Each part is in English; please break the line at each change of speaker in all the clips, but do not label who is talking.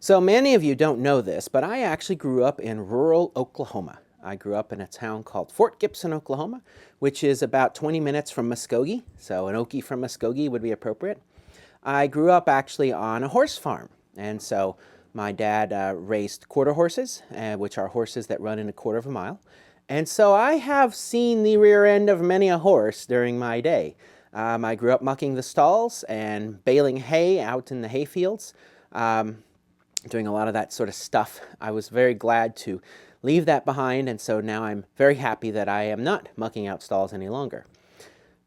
So many of you don't know this, but I actually grew up in rural Oklahoma. I grew up in a town called Fort Gibson, Oklahoma, which is about 20 minutes from Muskogee, so an Okie from Muskogee would be appropriate. I grew up actually on a horse farm, and so my dad raised quarter horses, which are horses that run in a quarter of a mile. And so I have seen the rear end of many a horse during my day. I grew up mucking the stalls and baling hay out in the hay fields. Doing a lot of that sort of stuff. I was very glad to leave that behind, and so now I'm very happy that I am not mucking out stalls any longer.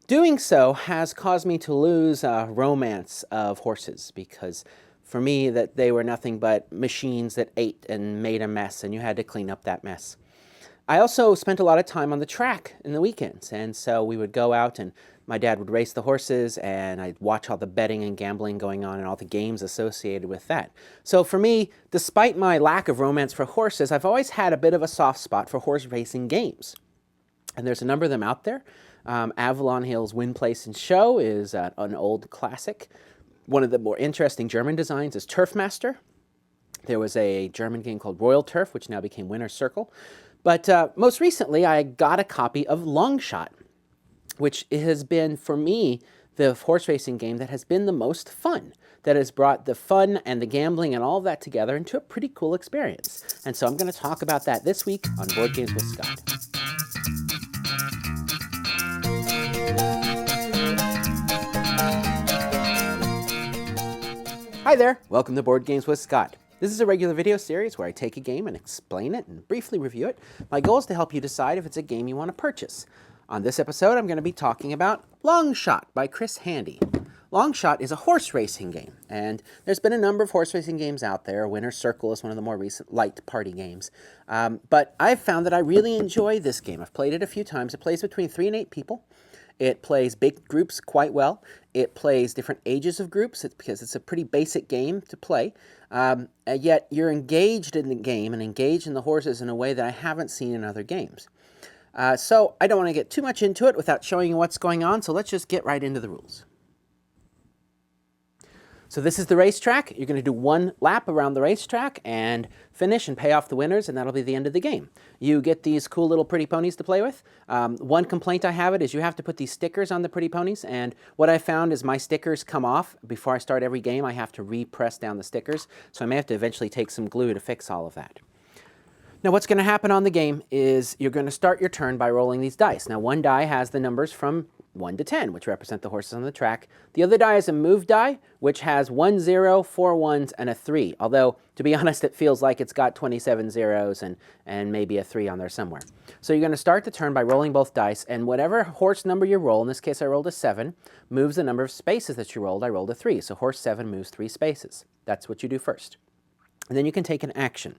Doing so has caused me to lose romance of horses, because for me that they were nothing but machines that ate and made a mess, and you had to clean up that mess. I also spent a lot of time on the track in the weekends, and so we would go out and my dad would race the horses, and I'd watch all the betting and gambling going on and all the games associated with that. So for me, despite my lack of romance for horses, I've always had a bit of a soft spot for horse racing games. And there's a number of them out there. Avalon Hill's Win, Place, and Show is an old classic. One of the more interesting German designs is Turfmaster. There was a German game called Royal Turf, which now became Winner's Circle. But most recently, I got a copy of Longshot, which has been, for me, the horse racing game that has been the most fun, that has brought the fun and the gambling and all of that together into a pretty cool experience. And so I'm going to talk about that this week on Board Games with Scott. Hi there, welcome to Board Games with Scott. This is a regular video series where I take a game and explain it and briefly review it. My goal is to help you decide if it's a game you want to purchase. On this episode, I'm going to be talking about Longshot by Chris Handy. Longshot is a horse racing game, and there's been a number of horse racing games out there. Winner's Circle is one of the more recent light party games. But I've found that I really enjoy this game. I've played it a few times. It plays between 3 and 8 people. It plays big groups quite well. It plays different ages of groups because it's a pretty basic game to play. Yet you're engaged in the game and engaged in the horses in a way that I haven't seen in other games. So I don't want to get too much into it without showing you what's going on, so let's just get right into the rules. So this is the racetrack. You're going to do one lap around the racetrack and finish and pay off the winners, and that'll be the end of the game. You get these cool little pretty ponies to play with. One complaint I have is you have to put these stickers on the pretty ponies, and what I found is my stickers come off. Before I start every game, I have to re-press down the stickers, so I may have to eventually take some glue to fix all of that. Now what's going to happen on the game is you're going to start your turn by rolling these dice. Now one die has the numbers from 1 to 10, which represent the horses on the track. The other die is a move die, which has 1 0, 4 1s, and a 3. Although, to be honest, it feels like it's got 27 zeros and maybe a 3 on there somewhere. So you're going to start the turn by rolling both dice, and whatever horse number you roll, in this case I rolled a 7, moves the number of spaces that you rolled. I rolled a 3, so horse 7 moves 3 spaces. That's what you do first. And then you can take an action.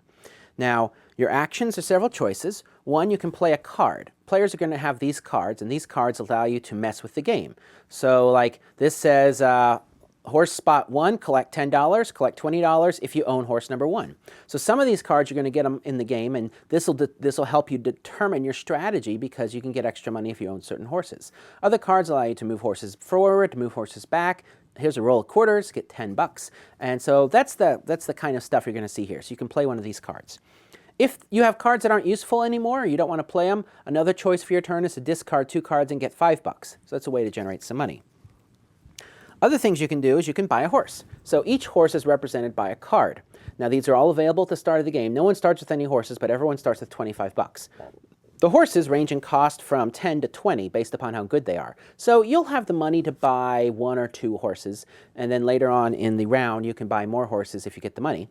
Now, your actions are several choices. One, you can play a card. Players are going to have these cards, and these cards allow you to mess with the game. So, like, this says, horse spot 1, collect $10, collect $20 if you own horse number 1. So some of these cards, you're going to get them in the game, and this will help you determine your strategy because you can get extra money if you own certain horses. Other cards allow you to move horses forward, to move horses back. Here's a roll of quarters, get $10. And so that's the kind of stuff you're going to see here. So you can play one of these cards. If you have cards that aren't useful anymore, or you don't want to play them, another choice for your turn is to discard 2 cards and get $5. So that's a way to generate some money. Other things you can do is you can buy a horse. So each horse is represented by a card. Now these are all available at the start of the game. No one starts with any horses, but everyone starts with $25. The horses range in cost from 10 to 20 based upon how good they are. So you'll have the money to buy 1 or 2 horses, and then later on in the round you can buy more horses if you get the money.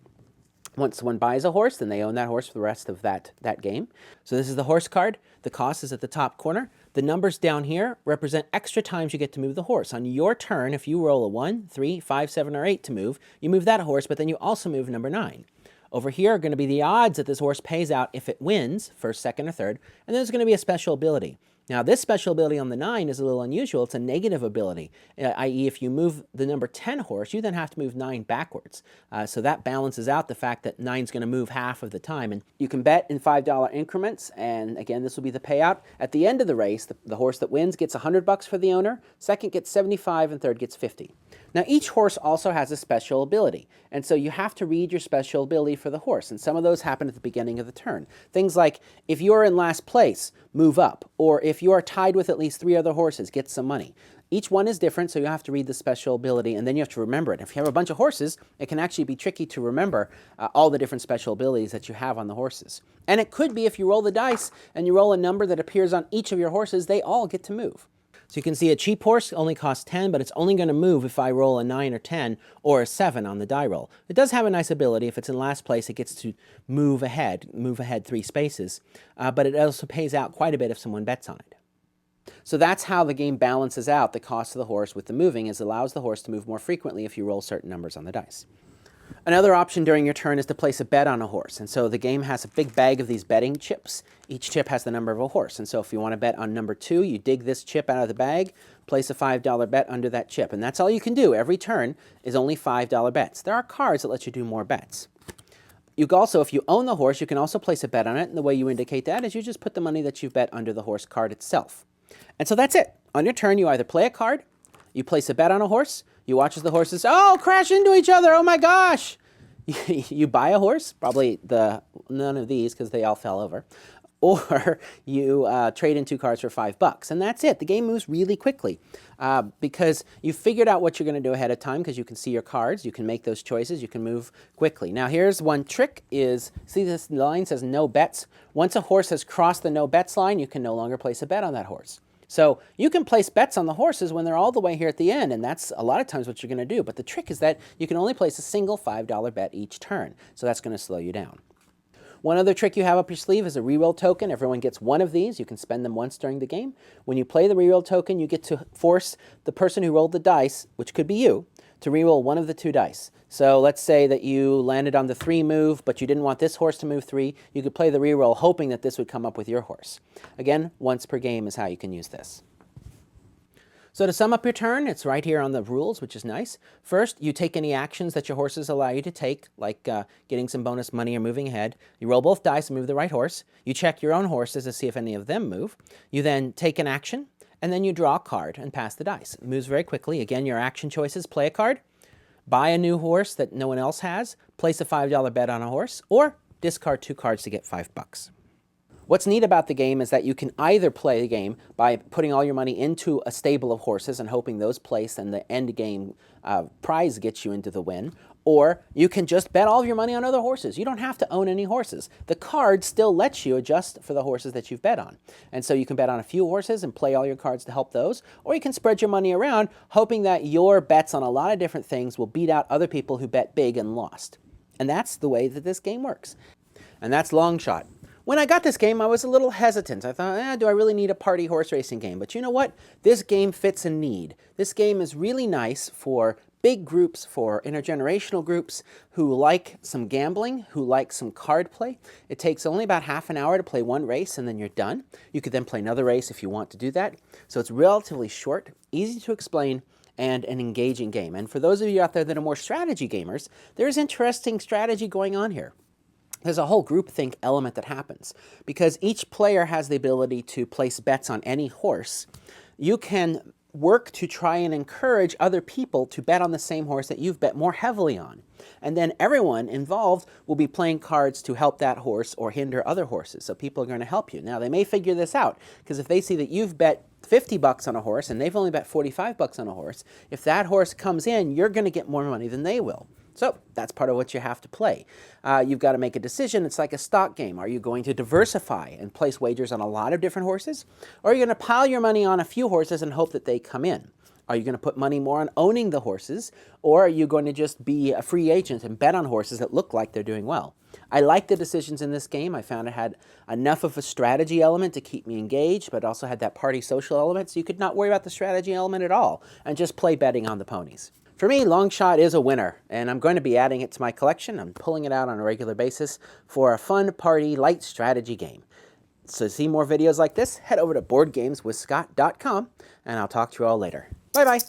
Once one buys a horse, then they own that horse for the rest of that game. So this is the horse card. The cost is at the top corner. The numbers down here represent extra times you get to move the horse. On your turn, if you roll a 1, 3, 5, 7, or 8 to move, you move that horse, but then you also move number 9. Over here are going to be the odds that this horse pays out if it wins, first, second, or third, and then there's going to be a special ability. Now, this special ability on the 9 is a little unusual. It's a negative ability, i.e. if you move the number 10 horse, you then have to move 9 backwards. So that balances out the fact that 9's going to move half of the time. And you can bet in $5 increments, and again, this will be the payout. At the end of the race, the horse that wins gets $100 for the owner, second gets $75, and third gets $50. Now each horse also has a special ability, and so you have to read your special ability for the horse, and some of those happen at the beginning of the turn. Things like, if you're in last place, move up, or if you are tied with at least 3 other horses, get some money. Each one is different, so you have to read the special ability, and then you have to remember it. If you have a bunch of horses, it can actually be tricky to remember all the different special abilities that you have on the horses. And it could be if you roll the dice and you roll a number that appears on each of your horses, they all get to move. So you can see a cheap horse only costs 10, but it's only going to move if I roll a 9 or 10 or a 7 on the die roll. It does have a nice ability. If it's in last place, it gets to move ahead 3 spaces, but it also pays out quite a bit if someone bets on it. So that's how the game balances out the cost of the horse with the moving, is it allows the horse to move more frequently if you roll certain numbers on the dice. Another option during your turn is to place a bet on a horse. And so the game has a big bag of these betting chips. Each chip has the number of a horse. And so if you want to bet on number 2, you dig this chip out of the bag, place a $5 bet under that chip. And that's all you can do. Every turn is only $5 bets. There are cards that let you do more bets. You can also, if you own the horse, you can also place a bet on it. And the way you indicate that is you just put the money that you've bet under the horse card itself. And so that's it. On your turn, you either play a card, you place a bet on a horse, you watch as the horses, oh, crash into each other, oh my gosh. You buy a horse, probably none of these because they all fell over, or you trade in 2 cards for $5. And that's it. The game moves really quickly because you've figured out what you're going to do ahead of time because you can see your cards, you can make those choices, you can move quickly. Now here's one trick is, see this line says no bets. Once a horse has crossed the no bets line, you can no longer place a bet on that horse. So you can place bets on the horses when they're all the way here at the end, and that's a lot of times what you're going to do. But the trick is that you can only place a single $5 bet each turn, so that's going to slow you down. One other trick you have up your sleeve is a Reweld Token. Everyone gets one of these. You can spend them once during the game. When you play the Reweld Token, you get to force the person who rolled the dice, which could be you, to reroll one of the 2 dice. So let's say that you landed on the 3 move, but you didn't want this horse to move 3. You could play the reroll hoping that this would come up with your horse. Again, once per game is how you can use this. So to sum up your turn, it's right here on the rules, which is nice. First, you take any actions that your horses allow you to take, like getting some bonus money or moving ahead. You roll both dice and move the right horse. You check your own horses to see if any of them move. You then take an action, and then you draw a card and pass the dice. It moves very quickly. Again, your action choices: play a card, buy a new horse that no one else has, place a $5 bet on a horse, or discard 2 cards to get $5. What's neat about the game is that you can either play the game by putting all your money into a stable of horses and hoping those place and the end game prize gets you into the win, or you can just bet all of your money on other horses. You don't have to own any horses. The card still lets you adjust for the horses that you've bet on. And so you can bet on a few horses and play all your cards to help those, or you can spread your money around hoping that your bets on a lot of different things will beat out other people who bet big and lost. And that's the way that this game works. And that's Long Shot. When I got this game, I was a little hesitant. I thought, do I really need a party horse racing game? But you know what? This game fits a need. This game is really nice for big groups, for intergenerational groups who like some gambling, who like some card play. It takes only about half an hour to play one race and then you're done. You could then play another race if you want to do that. So it's relatively short, easy to explain, and an engaging game. And for those of you out there that are more strategy gamers, there's interesting strategy going on here. There's a whole groupthink element that happens. Because each player has the ability to place bets on any horse, you can work to try and encourage other people to bet on the same horse that you've bet more heavily on. And then everyone involved will be playing cards to help that horse or hinder other horses. So people are going to help you. Now, they may figure this out, because if they see that you've bet $50 on a horse and they've only bet $45 on a horse, if that horse comes in, you're going to get more money than they will. So that's part of what you have to play. You've got to make a decision. It's like a stock game. Are you going to diversify and place wagers on a lot of different horses? Or are you going to pile your money on a few horses and hope that they come in? Are you going to put money more on owning the horses? Or are you going to just be a free agent and bet on horses that look like they're doing well? I like the decisions in this game. I found it had enough of a strategy element to keep me engaged, but also had that party social element, so you could not worry about the strategy element at all and just play betting on the ponies. For me, Long Shot is a winner, and I'm going to be adding it to my collection. I'm pulling it out on a regular basis for a fun party light strategy game. So to see more videos like this, head over to BoardGamesWithScott.com, and I'll talk to you all later. Bye-bye.